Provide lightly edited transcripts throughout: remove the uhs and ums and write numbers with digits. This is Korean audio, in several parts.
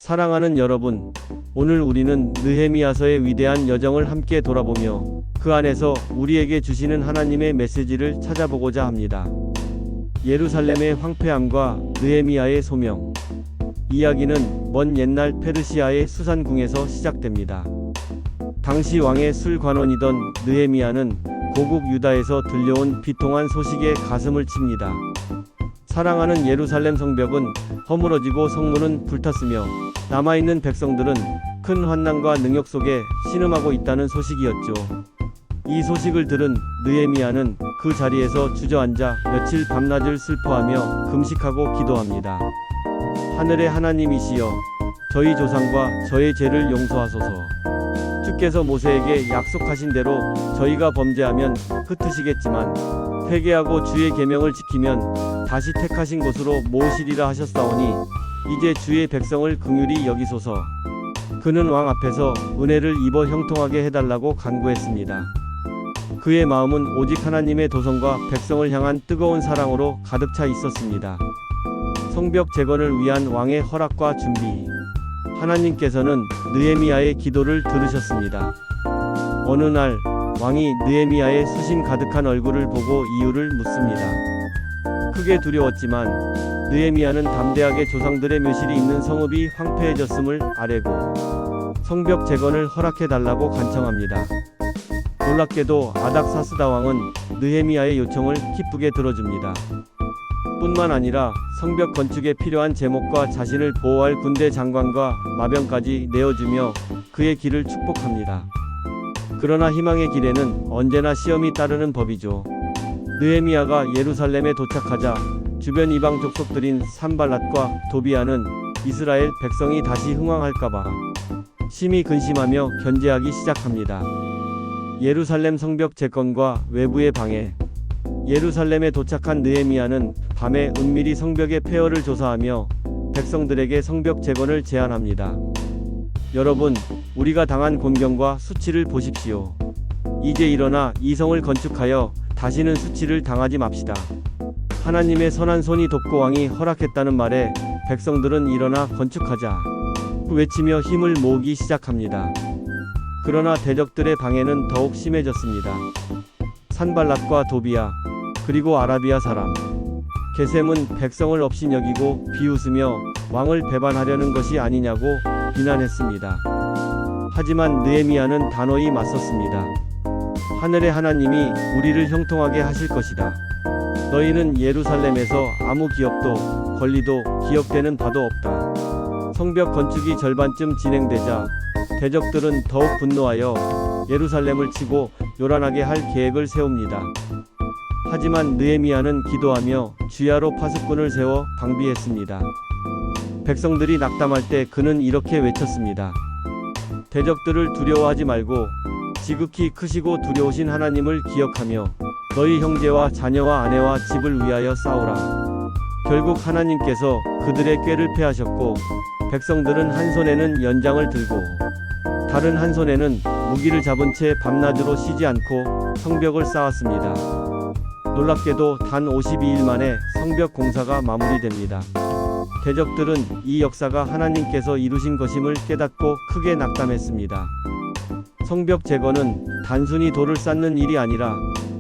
사랑하는 여러분, 오늘 우리는 느헤미야서의 위대한 여정을 함께 돌아보며 그 안에서 우리에게 주시는 하나님의 메시지를 찾아보고자 합니다. 예루살렘의 황폐함과 느헤미야의 소명. 이야기는 먼 옛날 페르시아의 수산궁에서 시작됩니다. 당시 왕의 술관원이던 느헤미야는 고국 유다에서 들려온 비통한 소식에 가슴을 칩니다. 사랑하는 예루살렘 성벽은 허물어지고 성문은 불탔으며 남아있는 백성들은 큰 환난과 능욕 속에 신음하고 있다는 소식이었죠. 이 소식을 들은 느헤미야는 그 자리에서 주저앉아 며칠 밤낮을 슬퍼하며 금식하고 기도합니다. 하늘의 하나님이시여, 저희 조상과 저의 죄를 용서하소서. 주께서 모세에게 약속하신 대로 저희가 범죄하면 흩으시겠지만 회개하고 주의 계명을 지키면 다시 택하신 곳으로 모으시리라 하셨사오니 이제 주의 백성을 긍휼히 여기소서. 그는 왕 앞에서 은혜를 입어 형통하게 해달라고 간구했습니다. 그의 마음은 오직 하나님의 도성과 백성을 향한 뜨거운 사랑으로 가득 차 있었습니다. 성벽 재건을 위한 왕의 허락과 준비. 하나님께서는 느헤미야의 기도를 들으셨습니다. 어느 날 왕이 느헤미야의 수심 가득한 얼굴을 보고 이유를 묻습니다. 크게 두려웠지만 느헤미야는 담대하게 조상들의 묘실이 있는 성읍이 황폐해졌음을 아뢰고 성벽 재건을 허락해달라고 간청합니다. 놀랍게도 아닥사스다 왕은 느헤미야의 요청을 기쁘게 들어줍니다. 뿐만 아니라 성벽 건축에 필요한 제목과 자신을 보호할 군대 장관과 마병까지 내어주며 그의 길을 축복합니다. 그러나 희망의 길에는 언제나 시험이 따르는 법이죠. 느헤미야가 예루살렘에 도착하자 주변 이방 족속들인 산발랏과 도비아는 이스라엘 백성이 다시 흥왕할까봐 심히 근심하며 견제하기 시작합니다. 예루살렘 성벽 재건과 외부의 방해. 예루살렘에 도착한 느헤미야는 밤에 은밀히 성벽의 폐허를 조사하며 백성들에게 성벽 재건을 제안합니다. 여러분, 우리가 당한 곤경과 수치를 보십시오. 이제 일어나 이 성을 건축하여 다시는 수치를 당하지 맙시다. 하나님의 선한 손이 돕고 왕이 허락했다는 말에 백성들은 일어나 건축하자 외치며 힘을 모으기 시작합니다. 그러나 대적들의 방해는 더욱 심해졌습니다. 산발랏과 도비아, 그리고 아라비아 사람 게셈은 백성을 업신여기고 비웃으며 왕을 배반하려는 것이 아니냐고 비난했습니다. 하지만 느헤미야는 단호히 맞섰습니다. 하늘의 하나님이 우리를 형통하게 하실 것이다. 너희는 예루살렘에서 아무 기업도 권리도 기억되는 바도 없다. 성벽 건축이 절반쯤 진행되자 대적들은 더욱 분노하여 예루살렘을 치고 요란하게 할 계획을 세웁니다. 하지만 느헤미야는 기도하며 주야로 파수꾼을 세워 방비했습니다. 백성들이 낙담할 때 그는 이렇게 외쳤습니다. 대적들을 두려워하지 말고 지극히 크시고 두려우신 하나님을 기억하며 너희 형제와 자녀와 아내와 집을 위하여 싸우라. 결국 하나님께서 그들의 꾀를 패하셨고 백성들은 한 손에는 연장을 들고 다른 한 손에는 무기를 잡은 채 밤낮으로 쉬지 않고 성벽을 쌓았습니다. 놀랍게도 단 52일 만에 성벽 공사가 마무리됩니다. 대적들은 이 역사가 하나님께서 이루신 것임을 깨닫고 크게 낙담했습니다. 성벽 재건은 단순히 돌을 쌓는 일이 아니라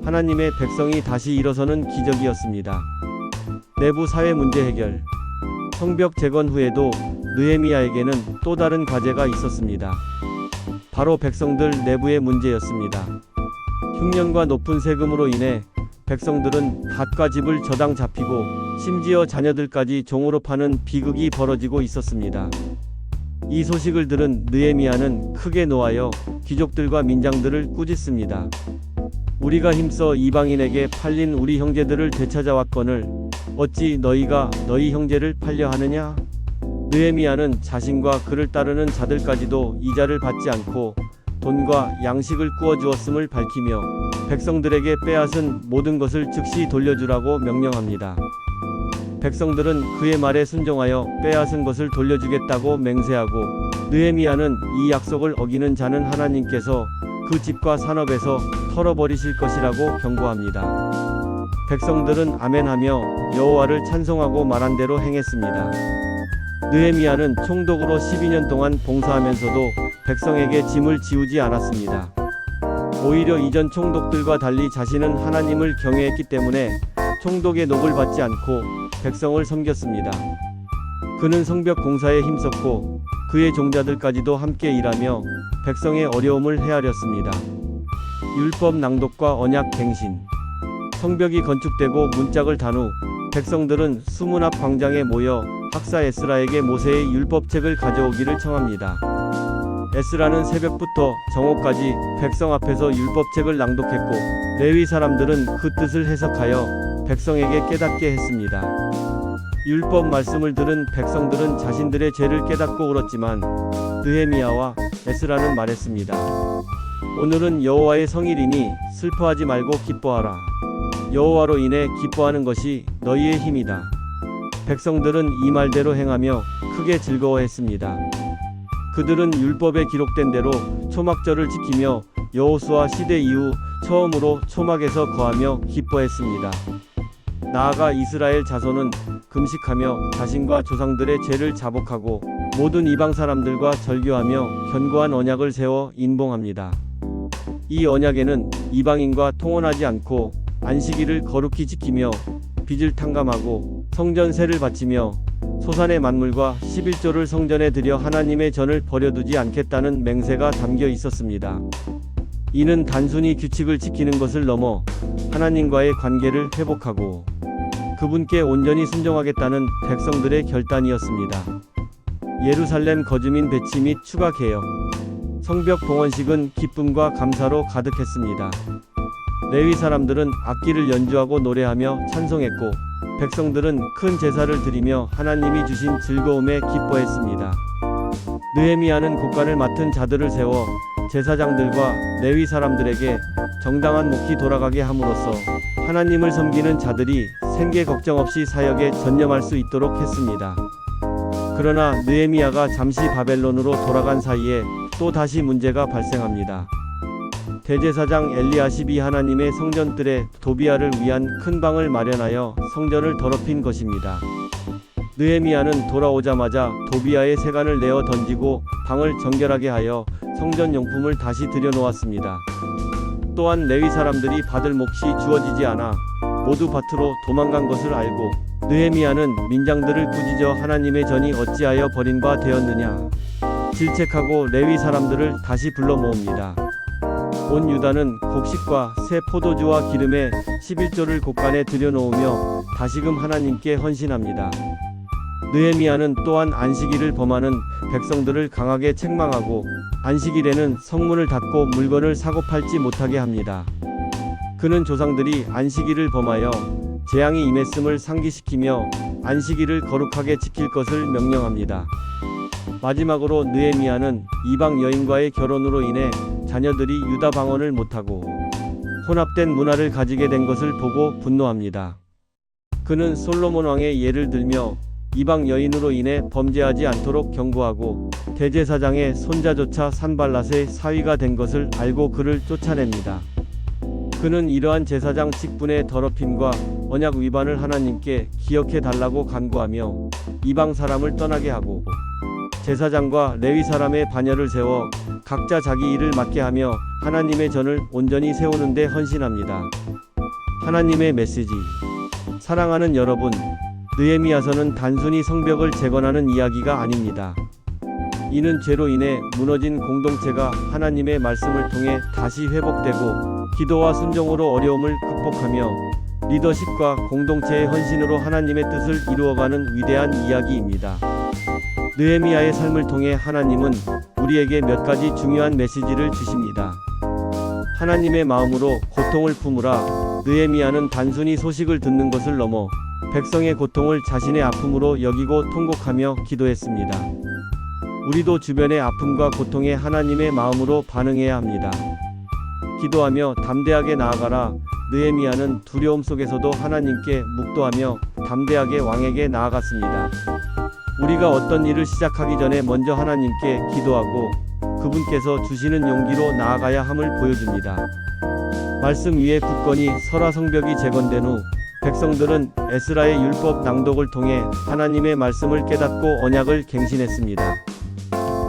하나님의 백성이 다시 일어서는 기적이었습니다. 내부 사회 문제 해결. 성벽 재건 후에도 느헤미야에게는 또 다른 과제가 있었습니다. 바로 백성들 내부의 문제였습니다. 흉년과 높은 세금으로 인해 백성들은 밭과 집을 저당 잡히고 심지어 자녀들까지 종으로 파는 비극이 벌어지고 있었습니다. 이 소식을 들은 느헤미야는 크게 노하여 귀족들과 민장들을 꾸짖습니다. 우리가 힘써 이방인에게 팔린 우리 형제들을 되찾아왔거늘 어찌 너희가 너희 형제를 팔려 하느냐? 느헤미야는 자신과 그를 따르는 자들까지도 이자를 받지 않고 돈과 양식을 꾸어 주었음을 밝히며 백성들에게 빼앗은 모든 것을 즉시 돌려주라고 명령합니다. 백성들은 그의 말에 순종하여 빼앗은 것을 돌려주겠다고 맹세하고 느헤미야는 이 약속을 어기는 자는 하나님께서 그 집과 산업에서 털어버리실 것이라고 경고합니다. 백성들은 아멘하며 여호와를 찬송하고 말한 대로 행했습니다. 느헤미야는 총독으로 12년 동안 봉사하면서도 백성에게 짐을 지우지 않았습니다. 오히려 이전 총독들과 달리 자신은 하나님을 경외했기 때문에 총독의 녹을 받지 않고 백성을 섬겼습니다. 그는 성벽 공사에 힘썼고 그의 종자들까지도 함께 일하며 백성의 어려움을 헤아렸습니다. 율법 낭독과 언약 갱신. 성벽이 건축되고 문짝을 단 후 백성들은 수문 앞 광장에 모여 학사 에스라에게 모세의 율법책을 가져오기를 청합니다. 에스라는 새벽부터 정오까지 백성 앞에서 율법책을 낭독했고 레위 사람들은 그 뜻을 해석하여 백성에게 깨닫게 했습니다. 율법 말씀을 들은 백성들은 자신들의 죄를 깨닫고 울었지만 느헤미야와 에스라는 말했습니다. 오늘은 여호와의 성일이니 슬퍼하지 말고 기뻐하라. 여호와로 인해 기뻐하는 것이 너희의 힘이다. 백성들은 이 말대로 행하며 크게 즐거워했습니다. 그들은 율법에 기록된 대로 초막절을 지키며 여호수아 시대 이후 처음으로 초막에서 거하며 기뻐했습니다. 나아가 이스라엘 자손은 금식하며 자신과 조상들의 죄를 자복하고 모든 이방 사람들과 절교하며 견고한 언약을 세워 인봉합니다. 이 언약에는 이방인과 통혼하지 않고 안식일을 거룩히 지키며 빚을 탕감하고 성전세를 바치며 소산의 만물과 11조를 성전에 들여 하나님의 전을 버려두지 않겠다는 맹세가 담겨 있었습니다. 이는 단순히 규칙을 지키는 것을 넘어 하나님과의 관계를 회복하고 그분께 온전히 순종하겠다는 백성들의 결단이었습니다. 예루살렘 거주민 배치 및 추가 개혁. 성벽 봉헌식은 기쁨과 감사로 가득했습니다. 레위 사람들은 악기를 연주하고 노래하며 찬송했고 백성들은 큰 제사를 드리며 하나님이 주신 즐거움에 기뻐했습니다. 느헤미야는 곡간을 맡은 자들을 세워 제사장들과 레위 사람들에게 정당한 몫이 돌아가게 함으로써 하나님을 섬기는 자들이 생계 걱정 없이 사역에 전념할 수 있도록 했습니다. 그러나 느헤미야가 잠시 바벨론으로 돌아간 사이에 또 다시 문제가 발생합니다. 대제사장 엘리야십이 하나님의 성전뜰에 도비야를 위한 큰 방을 마련하여 성전을 더럽힌 것입니다. 느헤미야는 돌아오자마자 도비야의 세간을 내어 던지고 방을 정결하게 하여 성전 용품을 다시 들여놓았습니다. 또한 레위 사람들이 받을 몫이 주어지지 않아 모두 밭으로 도망간 것을 알고 느헤미야는 민장들을 꾸짖어 하나님의 전이 어찌하여 버린 바 되었느냐 질책하고 레위 사람들을 다시 불러 모읍니다. 온 유다는 곡식과 새 포도주와 기름에 11조를 곡간에 들여놓으며 다시금 하나님께 헌신합니다. 느헤미야는 또한 안식일을 범하는 백성들을 강하게 책망하고 안식일에는 성문을 닫고 물건을 사고 팔지 못하게 합니다. 그는 조상들이 안식일을 범하여 재앙이 임했음을 상기시키며 안식일을 거룩하게 지킬 것을 명령합니다. 마지막으로 느헤미야는 이방 여인과의 결혼으로 인해 자녀들이 유다 방언을 못하고 혼합된 문화를 가지게 된 것을 보고 분노합니다. 그는 솔로몬 왕의 예를 들며 이방 여인으로 인해 범죄하지 않도록 경고하고 대제사장의 손자조차 산발랏의 사위가 된 것을 알고 그를 쫓아냅니다. 그는 이러한 제사장 직분의 더럽힘과 언약 위반을 하나님께 기억해 달라고 간구하며 이방 사람을 떠나게 하고 제사장과 레위 사람의 반열을 세워 각자 자기 일을 맡게 하며 하나님의 전을 온전히 세우는 데 헌신합니다. 하나님의 메시지. 사랑하는 여러분, 느헤미야서는 단순히 성벽을 재건하는 이야기가 아닙니다. 이는 죄로 인해 무너진 공동체가 하나님의 말씀을 통해 다시 회복되고 기도와 순종으로 어려움을 극복하며 리더십과 공동체의 헌신으로 하나님의 뜻을 이루어가는 위대한 이야기입니다. 느헤미야의 삶을 통해 하나님은 우리에게 몇 가지 중요한 메시지를 주십니다. 하나님의 마음으로 고통을 품으라. 느헤미야는 단순히 소식을 듣는 것을 넘어 백성의 고통을 자신의 아픔으로 여기고 통곡하며 기도했습니다. 우리도 주변의 아픔과 고통에 하나님의 마음으로 반응해야 합니다. 기도하며 담대하게 나아가라. 느헤미야는 두려움 속에서도 하나님께 묵도하며 담대하게 왕에게 나아갔습니다. 우리가 어떤 일을 시작하기 전에 먼저 하나님께 기도하고 그분께서 주시는 용기로 나아가야 함을 보여줍니다. 말씀 위에 굳건히 설화. 성벽이 재건된 후 백성들은 에스라의 율법 낭독을 통해 하나님의 말씀을 깨닫고 언약을 갱신했습니다.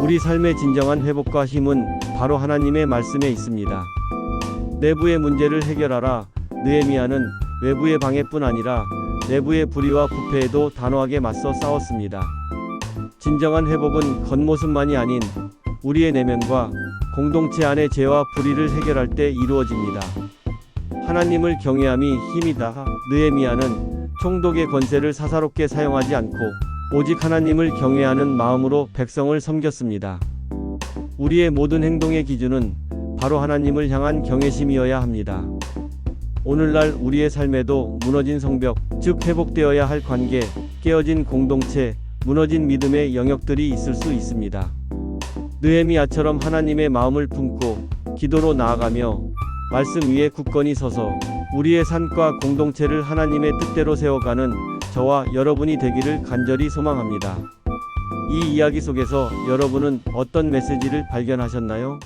우리 삶의 진정한 회복과 힘은 바로 하나님의 말씀에 있습니다. 내부의 문제를 해결하라. 느헤미야는 외부의 방해뿐 아니라 내부의 불의와 부패에도 단호하게 맞서 싸웠습니다. 진정한 회복은 겉모습만이 아닌 우리의 내면과 공동체 안의 죄와 불의를 해결할 때 이루어집니다. 하나님을 경외함이 힘이다. 느헤미야는 총독의 권세를 사사롭게 사용하지 않고 오직 하나님을 경외하는 마음으로 백성을 섬겼습니다. 우리의 모든 행동의 기준은 바로 하나님을 향한 경외심이어야 합니다. 오늘날 우리의 삶에도 무너진 성벽, 즉 회복되어야 할 관계, 깨어진 공동체, 무너진 믿음의 영역들이 있을 수 있습니다. 느헤미야처럼 하나님의 마음을 품고 기도로 나아가며 말씀 위에 굳건히 서서 우리의 삶과 공동체를 하나님의 뜻대로 세워가는 저와 여러분이 되기를 간절히 소망합니다. 이 이야기 속에서 여러분은 어떤 메시지를 발견하셨나요?